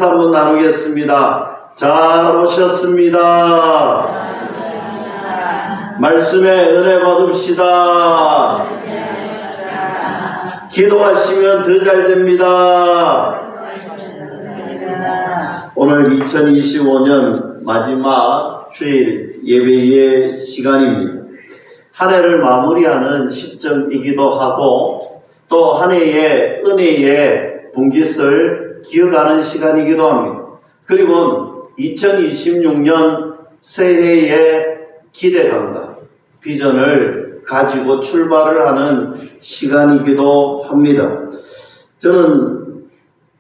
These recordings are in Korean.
한번 나누겠습니다. 잘 오셨습니다. 말씀에 은혜 받읍시다. 기도하시면 더 잘 됩니다. 오늘 2025년 마지막 주일 예배의 시간입니다. 한 해를 마무리하는 시점이기도 하고 또 한 해의 은혜의 분깃을 기억하는 시간이기도 합니다. 그리고 2026년 새해의 기대감과 비전을 가지고 출발을 하는 시간이기도 합니다. 저는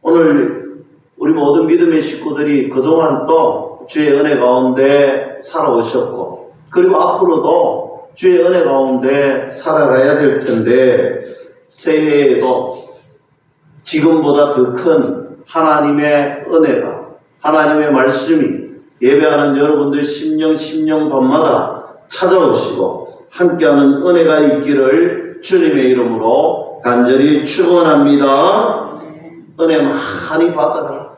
오늘 우리 모든 믿음의 식구들이 그동안 또 주의 은혜 가운데 살아오셨고 그리고 앞으로도 주의 은혜 가운데 살아가야 될 텐데 새해에도 지금보다 더 큰 하나님의 은혜가 하나님의 말씀이 예배하는 여러분들 심령 밤마다 찾아오시고 함께하는 은혜가 있기를 주님의 이름으로 간절히 축원합니다. 은혜 많이 받아라,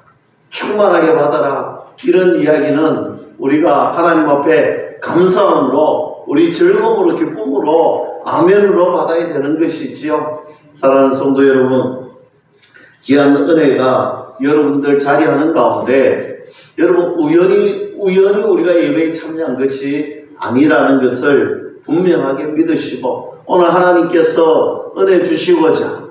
충만하게 받아라, 이런 이야기는 우리가 하나님 앞에 감사함으로 우리 즐거움으로 기쁨으로 아멘으로 받아야 되는 것이지요. 사랑하는 성도 여러분, 귀한 은혜가 여러분들 자리하는 가운데 여러분 우연히 우리가 예배에 참여한 것이 아니라는 것을 분명하게 믿으시고 오늘 하나님께서 은혜 주시고자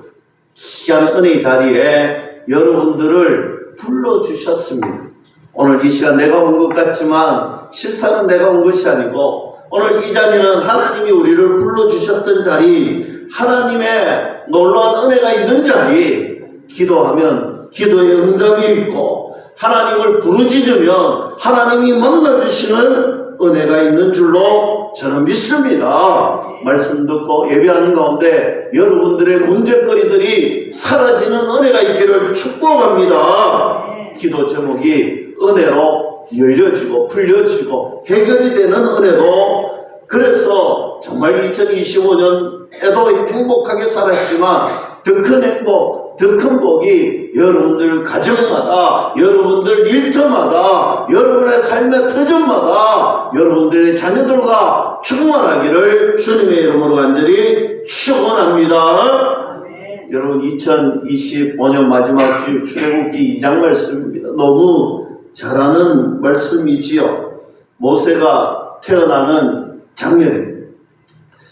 귀한 은혜의 자리에 여러분들을 불러주셨습니다. 오늘 이 시간 내가 온 것 같지만 실상은 내가 온 것이 아니고 오늘 이 자리는 하나님이 우리를 불러주셨던 자리, 하나님의 놀라운 은혜가 있는 자리, 기도하면 기도의 응답이 있고 하나님을 부르짖으면 하나님이 만나주시는 은혜가 있는 줄로 저는 믿습니다. 말씀 듣고 예배하는 가운데 여러분들의 문제거리들이 사라지는 은혜가 있기를 축복합니다. 기도 제목이 은혜로 열려지고 풀려지고 해결이 되는 은혜도, 그래서 정말 2025년에도 행복하게 살았지만 더 큰 행복, 더 큰 복이 여러분들 가정마다, 여러분들 일터마다, 여러분의 삶의 터전마다 여러분들의 자녀들과 충만하기를 주님의 이름으로 간절히 축원합니다. 여러분 2025년 마지막 주 출애굽기 2장 말씀입니다. 너무 잘 아는 말씀이지요. 모세가 태어나는 장면입니다.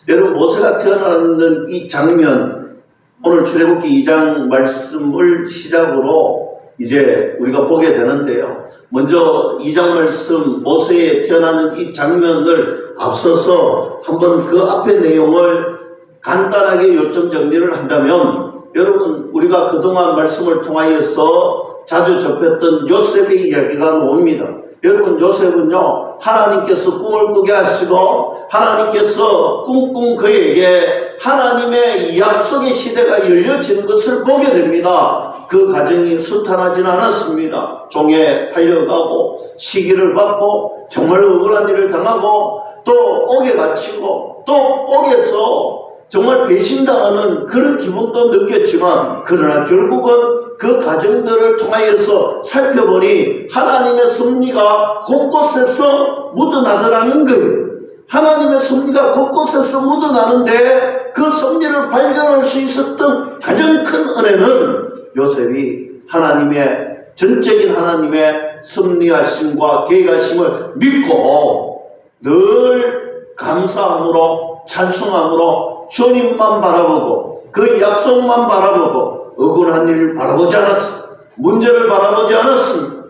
여러분 모세가 태어나는 이 장면, 오늘 출애굽기 2장 말씀을 시작으로 이제 우리가 보게 되는데요. 먼저 2장 말씀 모세의 태어나는 이 장면을 앞서서 한번 그 앞의 내용을 간단하게 요점 정리를 한다면, 여러분 우리가 그동안 말씀을 통하여서 자주 접했던 요셉의 이야기가 나옵니다. 여러분 요셉은요, 하나님께서 꿈을 꾸게 하시고 하나님께서 꿈꾼 그에게 하나님의 이 약속의 시대가 열려지는 것을 보게 됩니다. 그 과정이 순탄하지는 않았습니다. 종에 팔려가고 시기를 받고 정말 억울한 일을 당하고 또 옥에 갇히고 또 옥에서 정말 배신당하는 그런 기분도 느꼈지만, 그러나 결국은 그 과정들을 통하여서 살펴보니 하나님의 섭리가 곳곳에서 묻어나더라는 거예요. 하나님의 섭리가 곳곳에서 묻어나는데 그 섭리를 발견할 수 있었던 가장 큰 은혜는 요셉이 하나님의 전적인 하나님의 섭리하심과 계획하심을 믿고 늘 감사함으로 찬송함으로 주님만 바라보고 그 약속만 바라보고 억울한 일을 바라보지 않았습니다. 문제를 바라보지 않았습니다.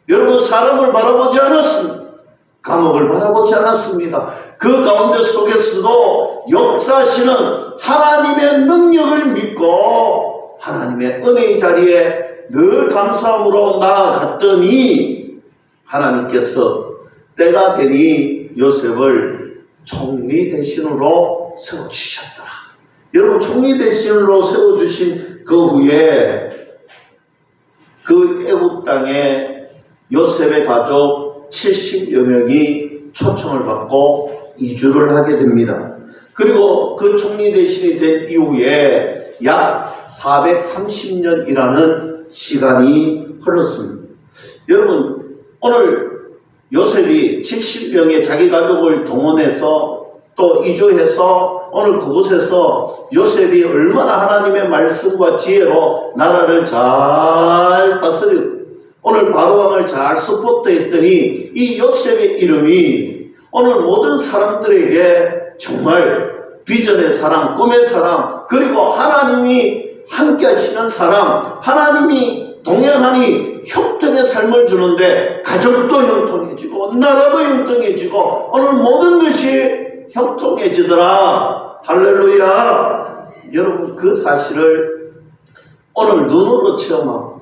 여러분 사람을 바라보지 않았습니다. 감옥을 바라보지 않았습니다. 그 가운데 속에서도 역사하시는 하나님의 능력을 믿고 하나님의 은혜의 자리에 늘 감사함으로 나아갔더니 하나님께서 때가 되니 요셉을 총리 대신으로 세워주셨더라. 여러분 총리 대신으로 세워주신 그 후에 그 애굽 땅에 요셉의 가족 70여 명이 초청을 받고 이주를 하게 됩니다. 그리고 그 총리 대신이 된 이후에 약 430년이라는 시간이 흘렀습니다. 여러분, 오늘 요셉이 70명의 자기 가족을 동원해서 또 이주해서 오늘 그곳에서 요셉이 얼마나 하나님의 말씀과 지혜로 나라를 잘 다스리고 오늘 바로왕을 잘 서포트했더니 이 요셉의 이름이 오늘 모든 사람들에게 정말 비전의 사람, 꿈의 사람, 그리고 하나님이 함께 하시는 사람, 하나님이 동행하니 형통의 삶을 주는데 가정도 형통해지고 나라도 형통해지고 오늘 모든 것이 형통해지더라. 할렐루야. 여러분, 그 사실을 오늘 눈으로 체험하고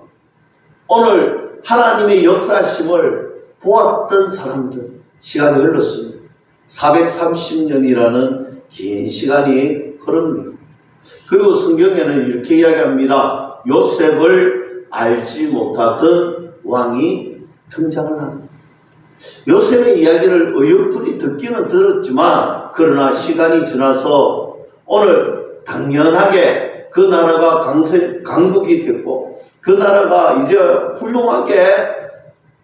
오늘 하나님의 역사심을 보았던 사람들 시간이 흘렀습니다. 430년이라는 긴 시간이 흐릅니다. 그리고 성경에는 이렇게 이야기합니다. 요셉을 알지 못하던 왕이 등장을 합니다. 요셉의 이야기를 어여쁘리 듣기는 들었지만 그러나 시간이 지나서 오늘 당연하게 그 나라가 강국이 됐고 그 나라가 이제 훌륭하게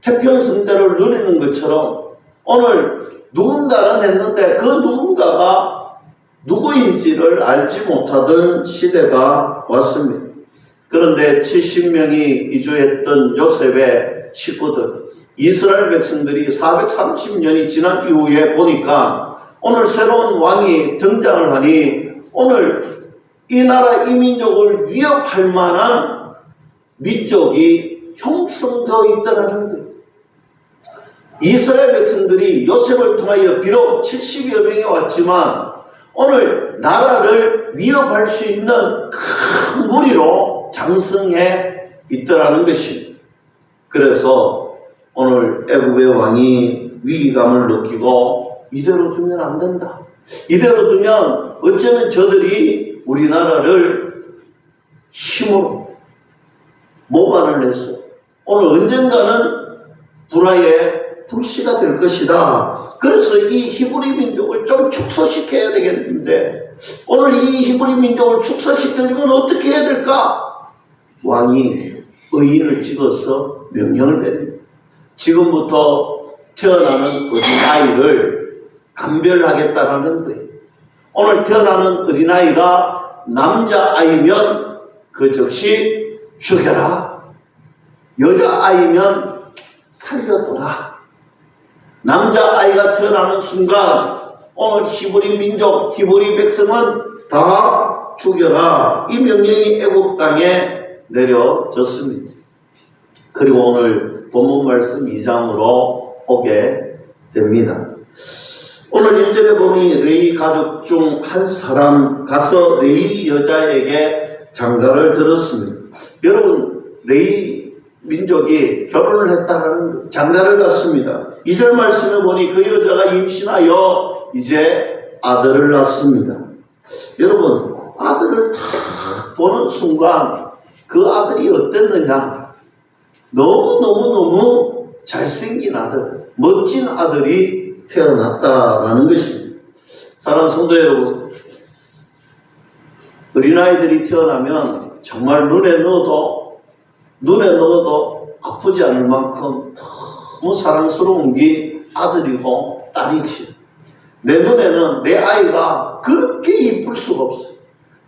태평성대를 누리는 것처럼 오늘 누군가는 했는데 그 누군가가 누구인지를 알지 못하던 시대가 왔습니다. 그런데 70명이 이주했던 요셉의 식구들, 이스라엘 백성들이 430년이 지난 이후에 보니까 오늘 새로운 왕이 등장을 하니 오늘 이 나라 이 민족을 위협할 만한 민족이 형성되어 있다는 거예요. 이스라엘 백성들이 요셉을 통하여 비록 70여 명이 왔지만 오늘 나라를 위협할 수 있는 큰 무리로 장성해 있더라는 것입니다. 그래서 오늘 애굽의 왕이 위기감을 느끼고 이대로 두면 안 된다. 이대로 두면 어쩌면 저들이 우리나라를 힘으로 모반을 해서 오늘 언젠가는 불화의 불씨가 될 것이다. 그래서 이 히브리 민족을 좀 축소시켜야 되겠는데 오늘 이 히브리 민족을 축소시키려면 어떻게 해야 될까? 왕이 의인을 찍어서 명령을 내립니다. 지금부터 태어나는 어린아이를 감별하겠다는 거예요. 오늘 태어나는 어린아이가 남자아이면 그 즉시 죽여라. 여자아이면 살려둬라. 남자아이가 태어나는 순간 오늘 히브리 민족, 히브리 백성은 다 죽여라. 이 명령이 애굽 땅에 내려졌습니다. 그리고 오늘 본문 말씀 2장으로 오게 됩니다. 오늘 1절에 보니 레위 가족 중 한 사람 가서 레위 여자에게 장가를 들었습니다. 여러분, 레위 민족이 결혼을 했다는 장가를 갔습니다. 2절 말씀에 보니 그 여자가 임신하여 이제 아들을 낳습니다. 여러분, 아들을 딱 보는 순간 그 아들이 어땠느냐? 너무너무 잘생긴 아들, 멋진 아들이 태어났다라는 것입니다. 사랑하는 성도 여러분, 어린아이들이 태어나면 정말 눈에 넣어도 아프지 않을 만큼 너무 사랑스러운 게 아들이고 딸이지. 내 눈에는 내 아이가 그렇게 이쁠 수가 없어.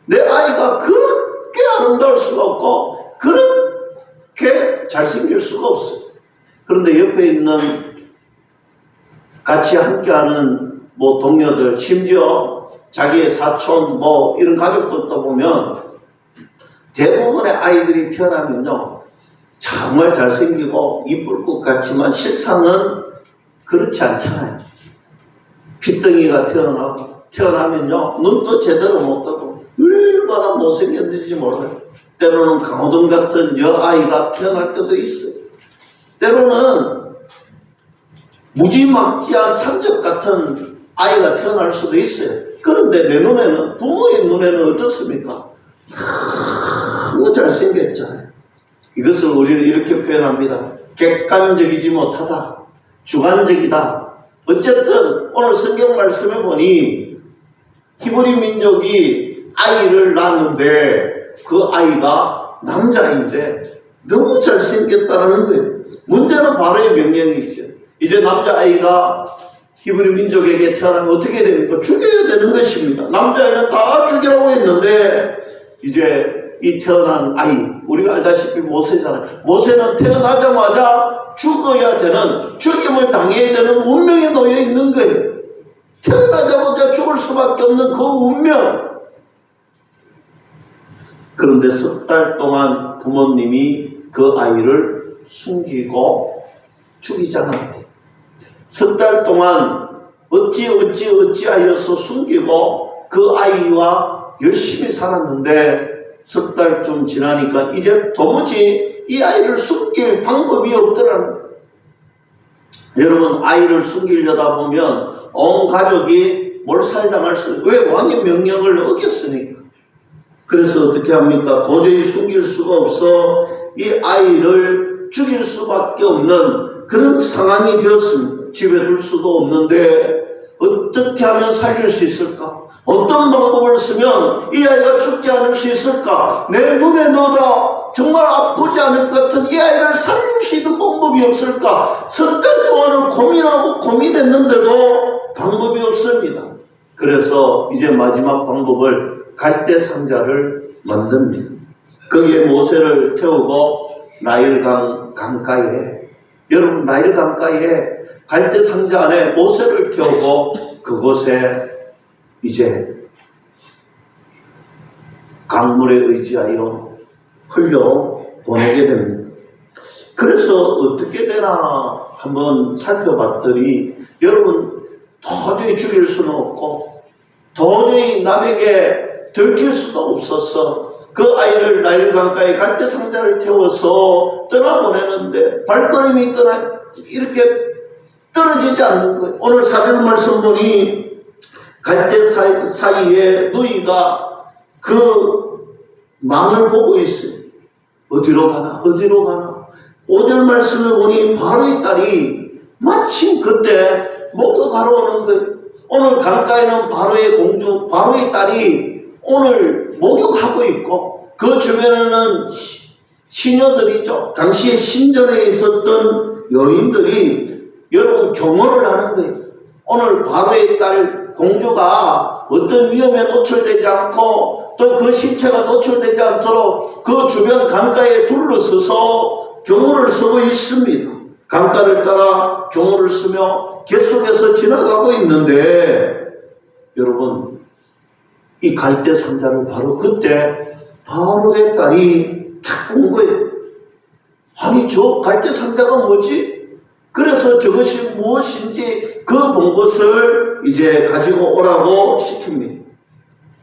내 아이가 그렇게 아름다울 수가 없고 그렇게 잘생길 수가 없어. 그런데 옆에 있는 같이 함께하는 동료들, 심지어 자기의 사촌 이런 가족들도 보면 대부분의 아이들이 태어나면요 정말 잘생기고 이쁠 것 같지만 실상은 그렇지 않잖아요. 핏덩이가 태어나면요 눈도 제대로 못 뜨고 얼마나 못생겼는지 몰라요. 때로는 강호동 같은 여아이가 태어날 때도 있어요. 때로는 무지막지한 산적 같은 아이가 태어날 수도 있어요. 그런데 내 눈에는, 부모의 눈에는 어떻습니까? 너무 잘생겼잖아요. 이것을 우리는 이렇게 표현합니다. 객관적이지 못하다. 주관적이다. 어쨌든 오늘 성경 말씀에 보니 히브리 민족이 아이를 낳았는데 그 아이가 남자인데 너무 잘생겼다는 거예요. 문제는 바로의 명령이죠. 이제 남자아이가 히브리 민족에게 태어나면 어떻게 됩니까? 죽여야 되는 것입니다. 남자아이는 다 죽이라고 했는데 이제 이 태어난 아이, 우리가 알다시피 모세잖아요. 모세는 태어나자마자 죽어야 되는, 죽임을 당해야 되는 운명에 놓여 있는 거예요. 태어나자마자 죽을 수밖에 없는 그 운명. 그런데 석 달 동안 부모님이 그 아이를 숨기고 죽이지 않았대. 석 달 동안 어찌하여서 숨기고 그 아이와 열심히 살았는데 석 달쯤 지나니까 이제 도무지 이 아이를 숨길 방법이 없더라는 거예요. 여러분, 아이를 숨기려다 보면 온 가족이 몰살당할 수 있어요. 왜? 왕의 명령을 어겼으니까. 그래서 어떻게 합니까? 도저히 숨길 수가 없어 이 아이를 죽일 수밖에 없는 그런 상황이 되었습니다. 집에 둘 수도 없는데 어떻게 하면 살릴 수 있을까? 어떤 방법을 쓰면 이 아이가 죽지 않을 수 있을까? 내 눈에 넣어다 정말 아프지 않을 것 같은 이 아이를 살릴 수 있는 방법이 없을까? 석 달 동안은 고민하고 고민했는데도 방법이 없습니다. 그래서 이제 마지막 방법을 갈대 상자를 만듭니다. 거기에 모세를 태우고 나일강 강가에, 여러분 나일 강가에 갈대 상자 안에 모세를 태우고 그곳에 이제 강물에 의지하여 흘려 보내게 됩니다. 그래서 어떻게 되나 한번 살펴봤더니 여러분 도저히 죽일 수는 없고 도저히 남에게 들킬 수도 없었어. 그 아이를 나일 강가에 갈대 상자를 태워서 떠나보내는데 발걸음이 이렇게 떨어지지 않는 거예요. 오늘 사절 말씀 보니 갈대 사이에 누이가 그 망을 보고 있어요. 어디로 가나? 5절 말씀을 보니 바로의 딸이 마침 그때 목욕하러 오는 거예요. 오늘 강가에는 바로의 공주, 바로의 딸이 오늘 목욕하고 있고 그 주변에는 시녀들이죠. 당시에 신전에 있었던 여인들이 여러분 경호를 하는 거예요. 오늘 바로의 딸 공주가 어떤 위험에 노출되지 않고 또 그 신체가 노출되지 않도록 그 주변 강가에 둘러서서 경호를 서고 있습니다. 강가를 따라 경호를 쓰며 계속해서 지나가고 있는데 여러분 이 갈대 상자를 바로 그때 바로의 딸이 탁 본 거예요. 아니 저 갈대 상자가 뭐지? 그래서 저것이 무엇인지 그 본 것을 이제 가지고 오라고 시킵니다.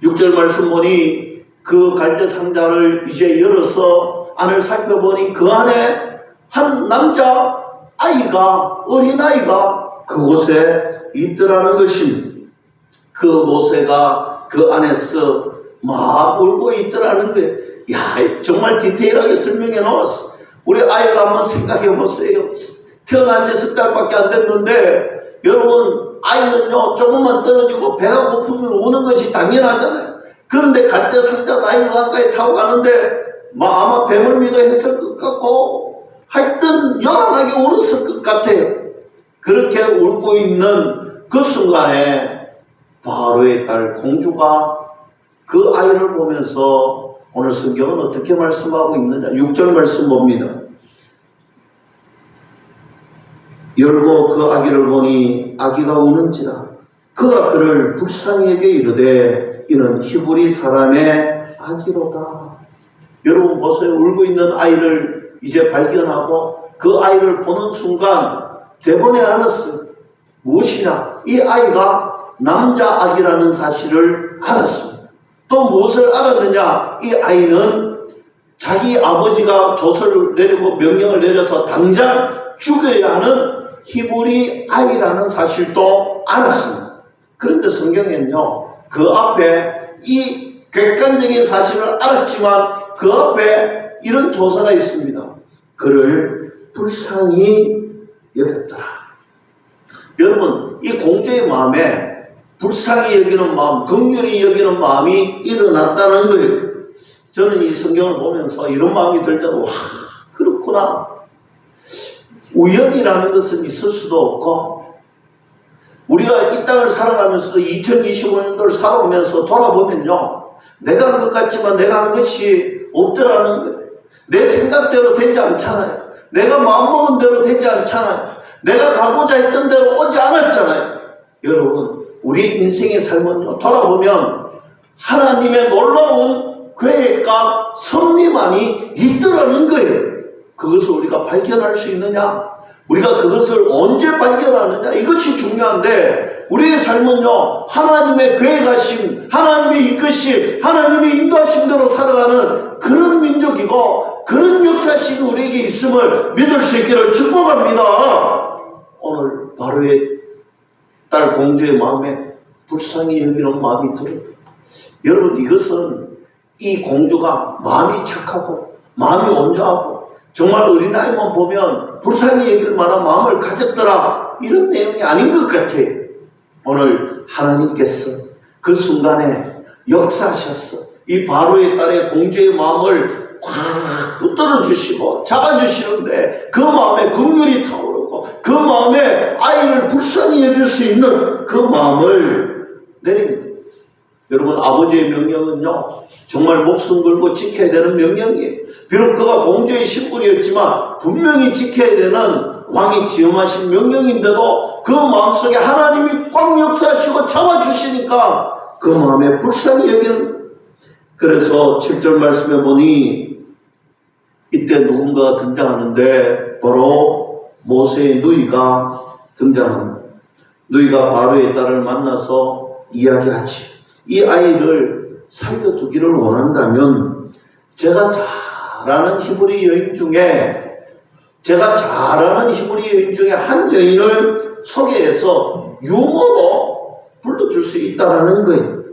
6절 말씀 보니 그 갈대 상자를 이제 열어서 안을 살펴보니 그 안에 한 남자 아이가, 어린아이가 그곳에 있더라는 것입니다. 그 모세가 그 안에서 막 울고 있더라는 거예요. 야, 정말 디테일하게 설명해 놓았어. 우리 아이가 한번 생각해 보세요. 태어난 지 석 달밖에 안 됐는데 여러분 아이는요 조금만 떨어지고 배가 고프면 우는 것이 당연하잖아요. 그런데 갈대 상자 나일 강가에 타고 가는데 아마 배멀미도 했을 것 같고 하여튼 요란하게 울었을 것 같아요. 그렇게 울고 있는 그 순간에 바로의 딸 공주가 그 아이를 보면서 오늘 성경은 어떻게 말씀하고 있느냐. 6절 말씀 봅니다. 열고 그 아기를 보니 아기가 우는지라 그가 그를 불쌍히 여겨 이르되 이는 히브리 사람의 아기로다. 여러분 보세요. 울고 있는 아이를 이제 발견하고 그 아이를 보는 순간 대번에 알았어요. 무엇이냐? 이 아이가 남자 아기라는 사실을 알았습니다. 또 무엇을 알았느냐? 이 아이는 자기 아버지가 조서를 내리고 명령을 내려서 당장 죽여야 하는 히브리 아이라는 사실도 알았습니다. 그런데 성경에는요, 그 앞에 이 객관적인 사실을 알았지만 그 앞에 이런 조사가 있습니다. 그를 불쌍히 여겼더라. 여러분, 이 공주의 마음에 불쌍히 여기는 마음, 긍휼히 여기는 마음이 일어났다는 거예요. 저는 이 성경을 보면서 이런 마음이 들 때는 와, 그렇구나. 우연이라는 것은 있을 수도 없고, 우리가 이 땅을 살아가면서 2025년도를 살아오면서 돌아보면요, 내가 한 것 같지만 내가 한 것이 없더라는 거예요. 내 생각대로 되지 않잖아요. 내가 마음먹은 대로 되지 않잖아요. 내가 가고자 했던 대로 오지 않았잖아요. 여러분, 우리 인생의 삶은요, 돌아보면 하나님의 놀라운 계획과 섭리만이 있더라는 거예요. 그것을 우리가 발견할 수 있느냐? 우리가 그것을 언제 발견하느냐? 이것이 중요한데, 우리의 삶은요, 하나님의 계획하심, 하나님의 이끄심, 하나님의 인도하심대로 살아가는 그런 민족이고, 그런 역사심이 우리에게 있음을 믿을 수 있기를 축복합니다. 오늘 바로의 딸 공주의 마음에 불쌍히 여기는 마음이 들어요. 여러분, 이것은 이 공주가 마음이 착하고 마음이 온전하고 정말 어린아이만 보면 불쌍히 여길 만한 마음을 가졌더라, 이런 내용이 아닌 것 같아요. 오늘 하나님께서 그 순간에 역사하셨어. 이 바로의 딸의 공주의 마음을 확 붙들어 주시고 잡아주시는데, 그 마음에 긍휼이 타오르고 그 마음에 아이를 불쌍히 여길 수 있는 그 마음을 내린 거예요. 여러분, 아버지의 명령은요, 정말 목숨 걸고 지켜야 되는 명령이에요. 비록 그가 공주의 신분이었지만 분명히 지켜야 되는 왕이 지음하신 명령인데도 그 마음속에 하나님이 꽉 역사하시고 잡아주시니까 그 마음에 불쌍히 여기는 거예요. 그래서 7절 말씀에 보니 이때 누군가가 등장하는데 바로 모세의 누이가 등장합니다. 누이가 바로의 딸을 만나서 이야기하지. 이 아이를 살려두기를 원한다면 제가 잘 아는 히브리 여인 중에 한 여인을 소개해서 유머로 불러줄 수 있다는 거예요.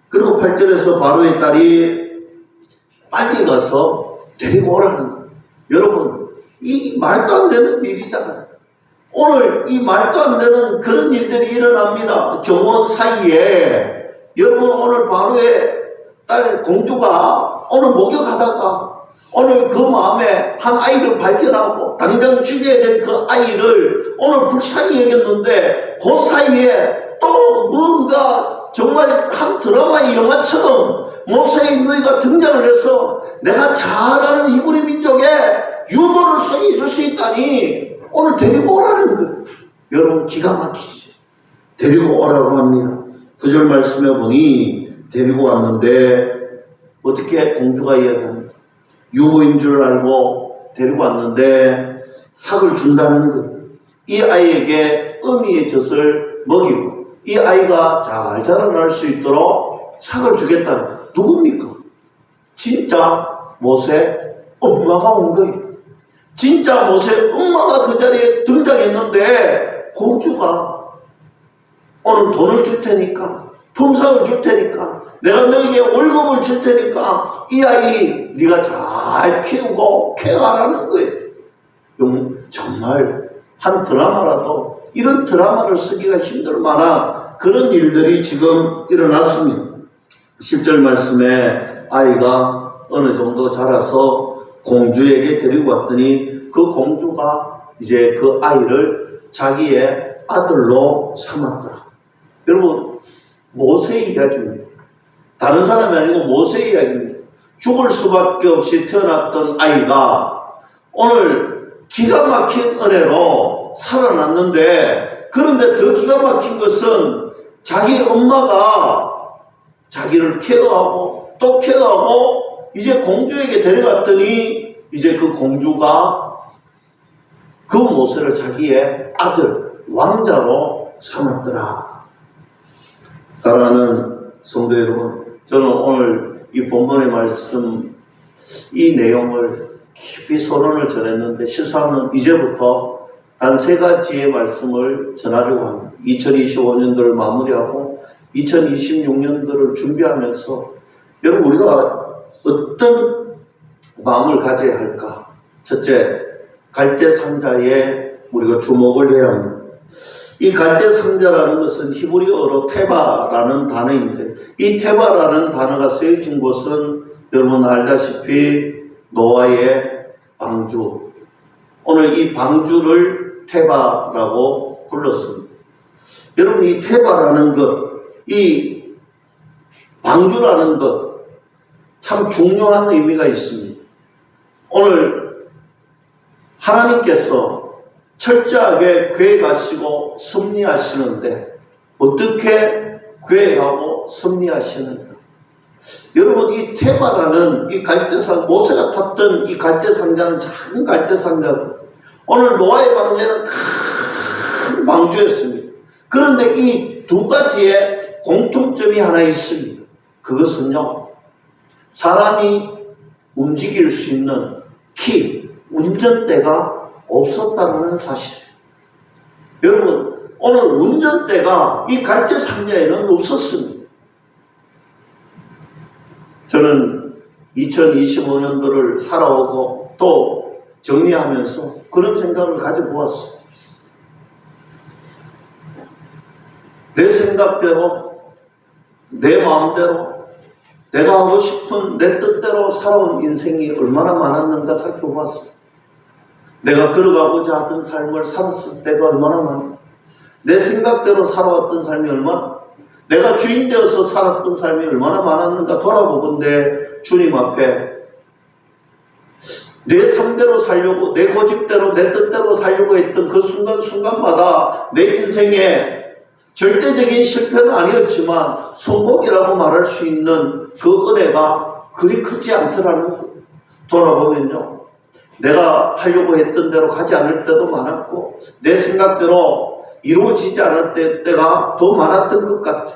그리고 8절에서 바로의 딸이 빨리 가서 데리고 오라는 거예요. 여러분, 이 말도 안 되는 일이잖아요. 오늘 이 말도 안 되는 그런 일들이 일어납니다. 경원 사이에. 여러분, 오늘 바로의 딸 공주가 오늘 목욕하다가 오늘 그 마음에 한 아이를 발견하고 당장 죽여야 될 그 아이를 오늘 불쌍히 여겼는데, 그 사이에 또 뭔가 정말 한 드라마의 영화처럼 모세의 누이가 등장을 해서 내가 잘 아는 히브리 민족의 유머를 소개해 줄 수 있다니 오늘 데리고 오라는 거예요. 여러분, 기가 막히시죠? 데리고 오라고 합니다. 9절 말씀해 보니 데리고 왔는데 어떻게 공주가 이야기합니다. 유모인 줄 알고 데리고 왔는데 삭을 준다는 거예요. 이 아이에게 어미의 젖을 먹이고 이 아이가 잘 자라날 수 있도록 삭을 주겠다는 거예요. 누굽니까? 진짜 모세 엄마가 온 거예요. 진짜 모세 엄마가 그 자리에 등장했는데, 공주가 오늘 돈을 줄 테니까, 품삯을 줄 테니까, 내가 너에게 월급을 줄 테니까 이 아이 네가 잘 키우고 케어하라는 거예요. 정말 한 드라마라도 이런 드라마를 쓰기가 힘들 만한 그런 일들이 지금 일어났습니다. 10절 말씀에 아이가 어느 정도 자라서 공주에게 데리고 왔더니 그 공주가 이제 그 아이를 자기의 아들로 삼았더라. 여러분, 모세의 이야기입니다. 다른 사람이 아니고 모세의 이야기입니다. 죽을 수밖에 없이 태어났던 아이가 오늘 기가 막힌 은혜로 살아났는데, 그런데 더 기가 막힌 것은 자기 엄마가 자기를 케어하고 또 케어하고 이제 공주에게 데려갔더니 이제 그 공주가 그 모세를 자기의 아들, 왕자로 삼았더라. 사랑하는 성도 여러분, 저는 오늘 이 본문의 말씀, 이 내용을 깊이 서론을 전했는데 실상은 이제부터 단 3가지의 말씀을 전하려고 합니다. 2025년도를 마무리하고 2026년도를 준비하면서 여러분, 우리가 어떤 마음을 가져야 할까? 첫째, 갈대 상자에 우리가 주목을 해야 합니다. 이 갈대 상자라는 것은 히브리어로 테바라는 단어인데, 이 테바라는 단어가 쓰여진 곳은 여러분 알다시피 노아의 방주, 오늘 이 방주를 태바라고 불렀습니다. 여러분, 이 태바라는 것, 이 방주라는 것, 참 중요한 의미가 있습니다. 오늘 하나님께서 철저하게 계획하시고 섭리하시는데 어떻게 계획하고 섭리하시느냐. 여러분, 이 테바라는 이 갈대상, 모세가 탔던 이 갈대상자는 작은 갈대상자고, 오늘 노아의 방주는 큰 방주였습니다. 그런데 이 두 가지의 공통점이 하나 있습니다. 그것은요, 사람이 움직일 수 있는 키, 운전대가 없었다는 사실이에요. 여러분, 오늘 운전대가 이 갈대상자에는 없었습니다. 저는 2025년도를 살아오고 또 정리하면서 그런 생각을 가져보았어요. 내 생각대로, 내 마음대로, 내가 하고 싶은 내 뜻대로 살아온 인생이 얼마나 많았는가 살펴보았어요. 내가 걸어가고자 하던 삶을 살았을 때가 얼마나 많아. 내 생각대로 살아왔던 삶이 얼마나, 내가 주인 되어서 살았던 삶이 얼마나 많았는가 돌아보건대 주님 앞에 내 삶대로 살려고, 내 고집대로, 내 뜻대로 살려고 했던 그 순간순간마다 내 인생에 절대적인 실패는 아니었지만 성공이라고 말할 수 있는 그 은혜가 그리 크지 않더라는 거. 돌아보면요, 내가 하려고 했던 대로 가지 않을 때도 많았고 내 생각대로 이루어지지 않을 때가 더 많았던 것 같아.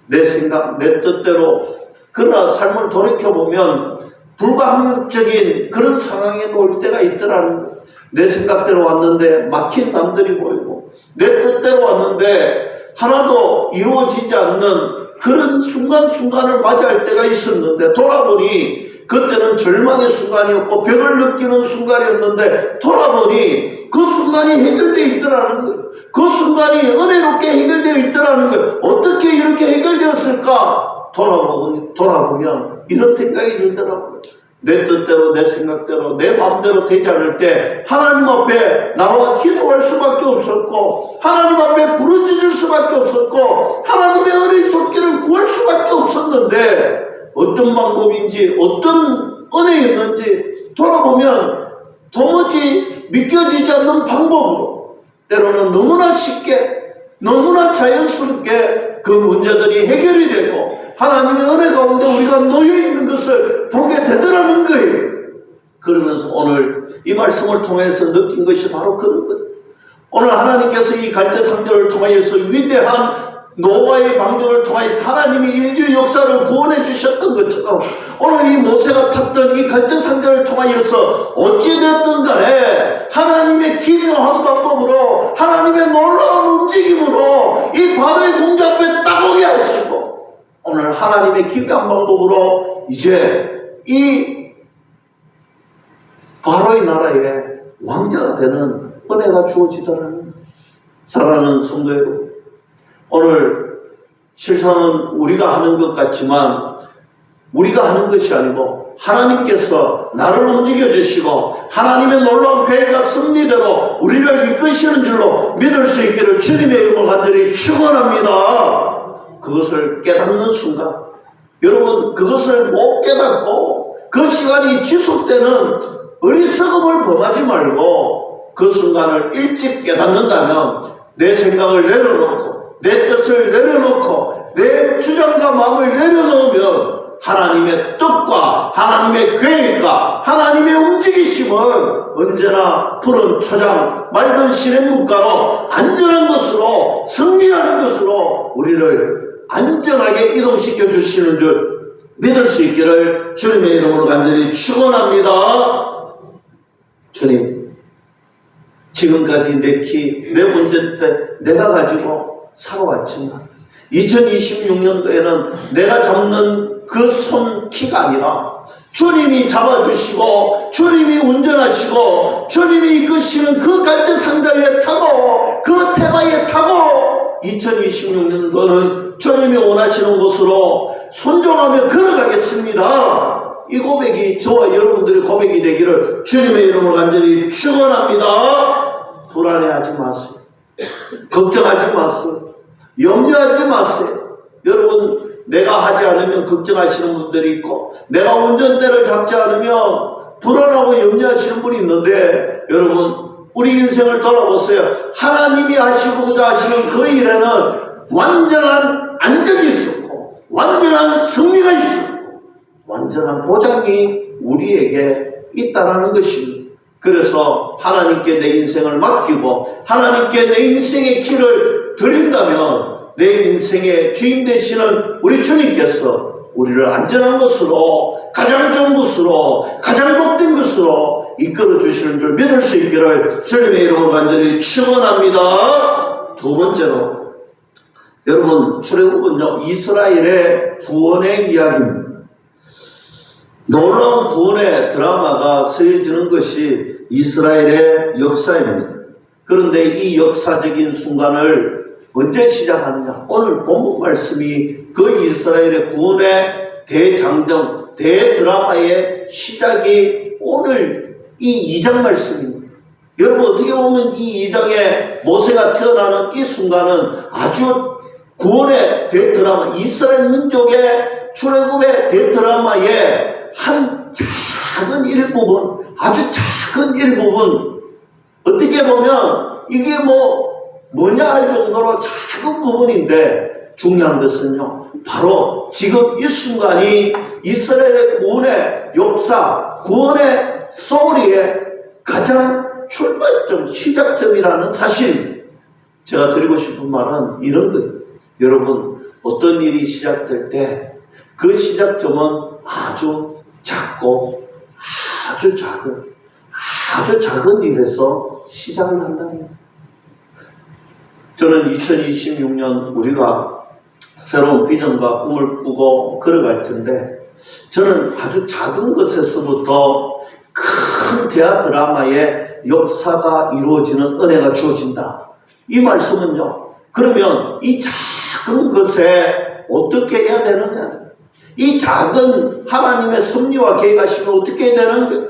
내 생각, 내 뜻대로. 그러나 삶을 돌이켜보면 불가항력적인 그런 상황에 놓일 때가 있더라는 거예요. 내 생각대로 왔는데 막힌 남들이 보이고, 내 뜻대로 왔는데 하나도 이루어지지 않는 그런 순간순간을 맞이할 때가 있었는데, 돌아보니 그때는 절망의 순간이었고 벽을 느끼는 순간이었는데, 돌아보니 그 순간이 해결되어 있더라는 거예요. 그 순간이 은혜롭게 해결되어 있더라는 거예요. 어떻게 이렇게 해결되었을까? 돌아보면 이런 생각이 들더라고요. 내 뜻대로, 내 생각대로, 내 마음대로 되지 않을 때 하나님 앞에 나와 기도할 수밖에 없었고, 하나님 앞에 부르짖을 수밖에 없었고, 하나님의 은혜의 손길을 구할 수밖에 없었는데, 어떤 방법인지, 어떤 은혜였는지 돌아보면 도무지 믿겨지지 않는 방법으로, 때로는 너무나 쉽게, 너무나 자연스럽게 그 문제들이 해결이 되고 하나님의 은혜 가운데 우리가 놓여있는 것을 보게 되더라는 거예요. 그러면서 오늘 이 말씀을 통해서 느낀 것이 바로 그런 거예요. 오늘 하나님께서 이 갈대상자를 통하여서 위대한 노아의 방주를 통하여서 하나님이 인류 역사를 구원해 주셨던 것처럼, 오늘 이 모세가 탔던 이 갈대상자를 통하여서 어찌됐든 간에 하나님의 기묘한 방법으로, 하나님의 놀라운 움직임으로 이 바로의 공주 앞에 딱 오게 하시고, 오늘 하나님의 기묘한 방법으로 이제 이 바로의 나라의 왕자가 되는 은혜가 주어지더라는 거예요. 사랑하는 성도 여러분, 오늘 실상은 우리가 하는 것 같지만 우리가 하는 것이 아니고 하나님께서 나를 움직여 주시고 하나님의 놀라운 계획과 섭리대로 우리를 이끄시는 줄로 믿을 수 있기를 주님의 이름을 간절히 축원합니다. 그것을 깨닫는 순간, 여러분, 그것을 못 깨닫고 그 시간이 지속되는 어리석음을 범하지 말고 그 순간을 일찍 깨닫는다면 내 생각을 내려놓고 내 뜻을 내려놓고 내 주장과 마음을 내려놓으면 하나님의 뜻과 하나님의 계획과 하나님의 움직이심은 언제나 푸른 초장, 맑은 시냇 물가로 안전한 것으로, 승리하는 것으로 우리를 안전하게 이동시켜 주시는 줄 믿을 수 있기를 주님의 이름으로 간절히 축원합니다. 주님, 지금까지 내 키, 내 문제 때 내가 가지고 살아왔지만 2026년도에는 내가 잡는 그 손 키가 아니라 주님이 잡아주시고 주님이 운전하시고 주님이 이끄시는 그 갈대상자에 타고 그 테마에 타고 2026년도는 주님이 원하시는 곳으로 순종하며 걸어가겠습니다. 이 고백이 저와 여러분들의 고백이 되기를 주님의 이름으로 간절히 축원합니다. 불안해하지 마세요. 걱정하지 마세요. 염려하지 마세요. 여러분, 내가 하지 않으면 걱정하시는 분들이 있고, 내가 운전대를 잡지 않으면 불안하고 염려하시는 분이 있는데, 여러분, 우리 인생을 돌아보세요. 하나님이 하시고자 하시는 그 일에는 완전한 안정이 있었고, 완전한 승리가 있었고, 완전한 보장이 우리에게 있다라는 것입니다. 그래서 하나님께 내 인생을 맡기고 하나님께 내 인생의 길을 드린다면 내 인생의 주인 되시는 우리 주님께서 우리를 안전한 곳으로, 가장 좋은 곳으로, 가장 복된 곳으로 이끌어 주시는 줄 믿을 수 있기를 주님의 이름으로 간절히 축원합니다. 두 번째로, 여러분, 출애굽은요, 이스라엘의 구원의 이야기입니다. 놀라운 구원의 드라마가 쓰여지는 것이 이스라엘의 역사입니다. 그런데 이 역사적인 순간을 언제 시작하느냐? 오늘 본문 말씀이 그 이스라엘의 구원의 대장정, 대드라마의 시작이 오늘 이 2장 말씀입니다. 여러분, 어떻게 보면 이 2장에 모세가 태어나는 이 순간은 아주 구원의 대드라마, 이스라엘 민족의 출애굽의 대드라마의 한 작은 일부분, 아주 작은 일부분, 어떻게 보면 이게 뭐냐 할 정도로 작은 부분인데, 중요한 것은요, 바로 지금 이 순간이 이스라엘의 구원의 역사, 구원의 스토리의 가장 출발점, 시작점이라는 사실. 제가 드리고 싶은 말은 이런 거예요. 여러분, 어떤 일이 시작될 때 그 시작점은 아주 작고 아주 작은 일에서 시작을 한다는 거예요. 저는 2026년 우리가 새로운 비전과 꿈을 꾸고 걸어갈 텐데, 저는 아주 작은 것에서부터 큰 대화 드라마의 역사가 이루어지는 은혜가 주어진다. 이 말씀은요, 그러면 이 작은 것에 어떻게 해야 되느냐? 이 작은 하나님의 섭리와 계획하시면 어떻게 해야 되는 거예요?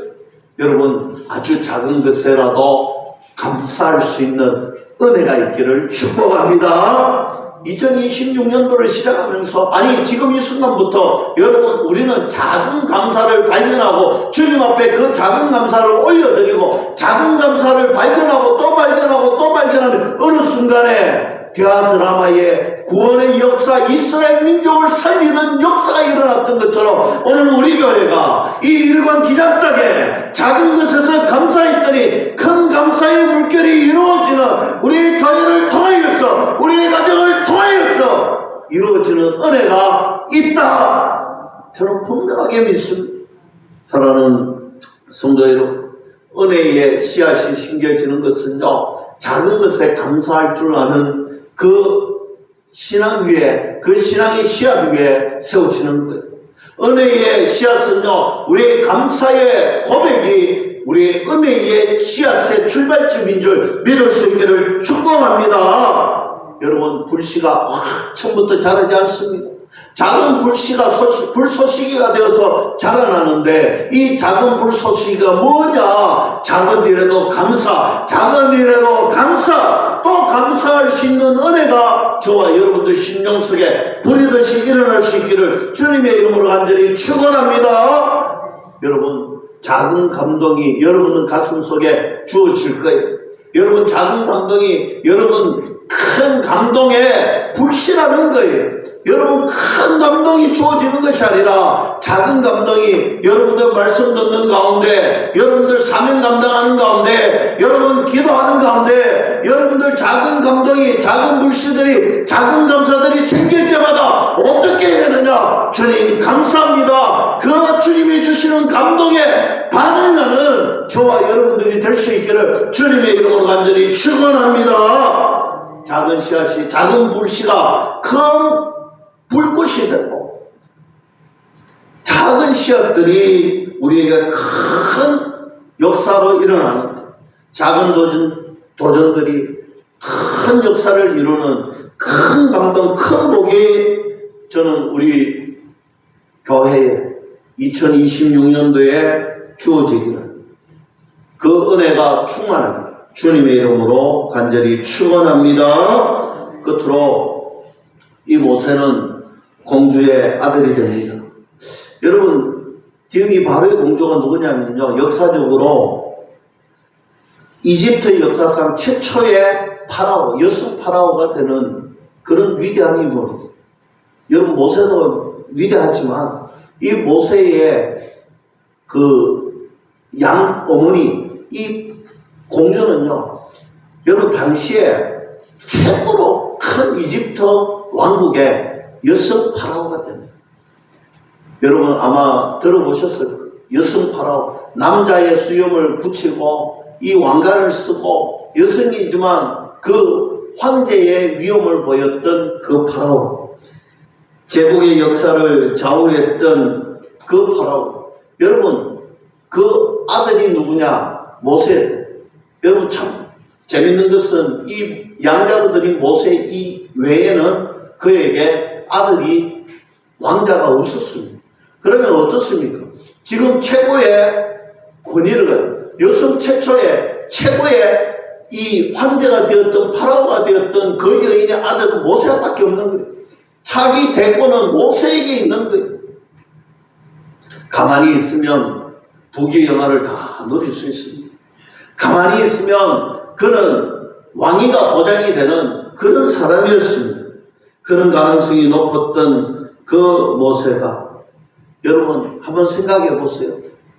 여러분, 아주 작은 것에라도 감사할 수 있는 은혜가 있기를 축복합니다. 2026년도를 시작하면서, 지금 이 순간부터 여러분, 우리는 작은 감사를 발견하고 주님 앞에 그 작은 감사를 올려드리고, 작은 감사를 발견하고 또 발견하고 또 발견하는 어느 순간에 대화 드라마의 구원의 역사, 이스라엘 민족을 살리는 역사가 일어났던 것처럼 오늘 우리 교회가 이 일관 기장장에 작은 것에서 감사했더니 큰 감사의 물결이 이루어지는 우리 교회를 통하여서, 우리의 가정을 통하여서 이루어지는 은혜가 있다. 저는 분명하게 믿습니다. 사랑하는 성도 여러분, 은혜의 씨앗이 심겨지는 것은요, 작은 것에 감사할 줄 아는 그 신앙 위에, 그 신앙의 씨앗 위에 세워지는 거예요. 은혜의 씨앗은요, 우리의 감사의 고백이 우리의 은혜의 씨앗의 출발점인 줄 믿을 수 있기를 축복합니다. 여러분, 불씨가 처음부터 자라지 않습니다. 작은 불씨가 불쏘시개가 되어서 자라나는데, 이 작은 불쏘시개가 뭐냐? 작은 일에도 감사, 작은 일에도 감사, 또 감사할 수 있는 은혜가 저와 여러분들 심령 속에 불이듯이 일어날 수 있기를 주님의 이름으로 간절히 축원합니다. 여러분, 작은 감동이 여러분의 가슴 속에 주어질 거예요. 여러분, 작은 감동이 여러분 큰 감동에 불씨라는 거예요. 여러분, 큰 감동이 주어지는 것이 아니라 작은 감동이 여러분들 말씀 듣는 가운데, 여러분들 사명 감당하는 가운데, 여러분 기도하는 가운데, 여러분들 작은 감동이, 작은 불씨들이, 작은 감사들이 생길 때마다 어떻게 해야 되느냐? 주님 감사합니다. 그 주님이 주시는 감동에 반응하는 저와 여러분들이 될 수 있기를 주님의 이름으로 간절히 축원합니다. 작은 씨앗이, 작은 불씨가 큰 불꽃이 되고, 작은 씨앗들이 우리에게 큰 역사로 일어나는, 작은 도전들이 큰 역사를 이루는 큰 감동, 큰 복이 저는 우리 교회에, 2026년도에 주어지기를, 그 은혜가 충만하기를 주님의 이름으로 간절히 축원합니다. 끝으로 이 모세는 공주의 아들이 됩니다. 여러분, 지금 이 바로의 공주가 누구냐면요, 역사적으로 이집트 역사상 최초의 파라오, 여성 파라오가 되는 그런 위대한 인물입니다. 여러분, 모세도 위대하지만 이 모세의 그 양 어머니, 이 공주는요, 여러분, 당시에 최고로 큰 이집트 왕국의 여성 파라오가 됩니다. 여러분 아마 들어보셨을 거예요. 여성 파라오, 남자의 수염을 붙이고 이 왕관을 쓰고 여성이지만 그 황제의 위엄을 보였던 그 파라오, 제국의 역사를 좌우했던 그 파라오. 여러분, 그 아들이 누구냐? 모세. 여러분, 참 재밌는 것은 이 양자로들인 모세 이 외에는 그에게 아들이 왕자가 없었습니다. 그러면 어떻습니까? 지금 최고의 권위를, 여성 최초의 최고의 이 황제가 되었던 파라오가 되었던 그 여인의 아들은 모세밖에 없는 거예요. 차기 대권은 모세에게 있는 거예요. 가만히 있으면 부귀 영화를 다 누릴 수 있습니다. 가만히 있으면 그는 왕위가 보장이 되는 그런 사람이었습니다. 그런 가능성이 높았던 그 모세가, 여러분 한번 생각해 보세요.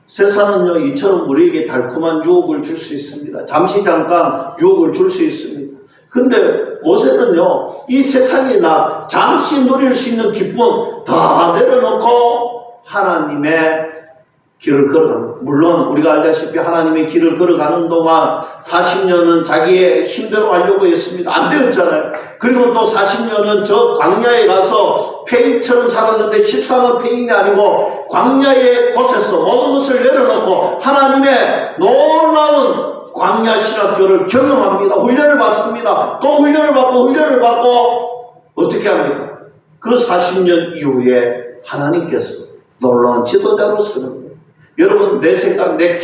세상은요, 이처럼 우리에게 달콤한 유혹을 줄 수 있습니다. 잠시 잠깐 유혹을 줄 수 있습니다. 근데 모세는요, 이 세상에 나 잠시 누릴 수 있는 기쁨 다 내려놓고 하나님의 길을 걸어가는, 물론 우리가 알다시피 하나님의 길을 걸어가는 동안 40년은 자기의 힘대로 하려고 했습니다. 안 되었잖아요. 그리고 또 40년은 저 광야에 가서 폐인처럼 살았는데 13은 폐인이 아니고 광야의 곳에서 모든 것을 내려놓고 하나님의 놀라운 광야 신학교를 경험합니다. 훈련을 받습니다. 또 훈련을 받고 어떻게 합니까? 그 40년 이후에 하나님께서 놀라운 지도자로 쓰는 거예요. 여러분, 내 생각, 내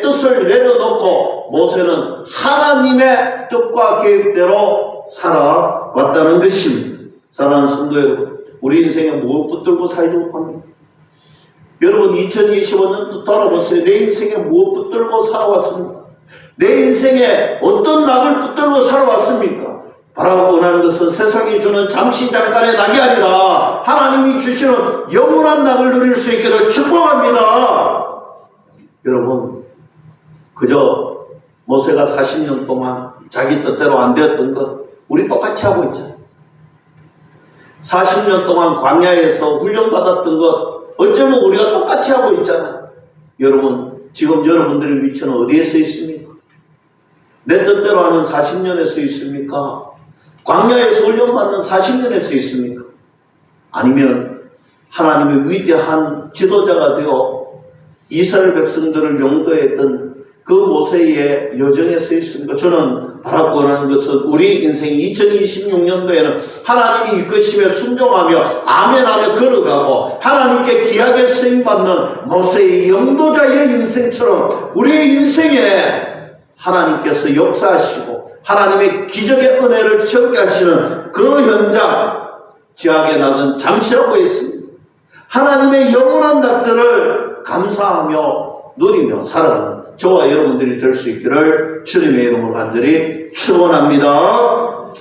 뜻을 내려놓고 모세는 하나님의 뜻과 계획대로 살아왔다는 것입니다. 사랑하는 성도 여러분, 우리 인생에 무엇 붙들고 살려고 합니까? 여러분, 2025년도 돌아보세요. 내 인생에 무엇 붙들고 살아왔습니까? 내 인생에 어떤 낙을 붙들고 살아왔습니까? 바라고 원하는 것은 세상이 주는 잠시 잠깐의 낙이 아니라 하나님이 주시는 영원한 낙을 누릴 수 있기를 축복합니다. 여러분, 그저 모세가 40년 동안 자기 뜻대로 안 되었던 것 우리 똑같이 하고 있잖아요. 40년 동안 광야에서 훈련받았던 것 어쩌면 우리가 똑같이 하고 있잖아요. 여러분, 지금 여러분들의 위치는 어디에 서 있습니까? 내 뜻대로 하는 40년에 서 있습니까? 광야에서 훈련받는 40년에 서 있습니까? 아니면 하나님의 위대한 지도자가 되어 이스라엘 백성들을 용도했던 그 모세의 여정에 서 있습니까? 저는 바라고 원하는 것은 우리 인생 2026년도에는 하나님이 이끄심에 순종하며 아멘하며 걸어가고 하나님께 귀하게 쓰임받는 모세의 영도자의 인생처럼 우리의 인생에 하나님께서 역사하시고 하나님의 기적의 은혜를 적게 하시는 그 현장, 지하의 낙은 잠시라고 했습니다. 하나님의 영원한 낙들을 감사하며 누리며 살아가는 저와 여러분들이 될 수 있기를 주님의 이름으로 간절히 축원합니다.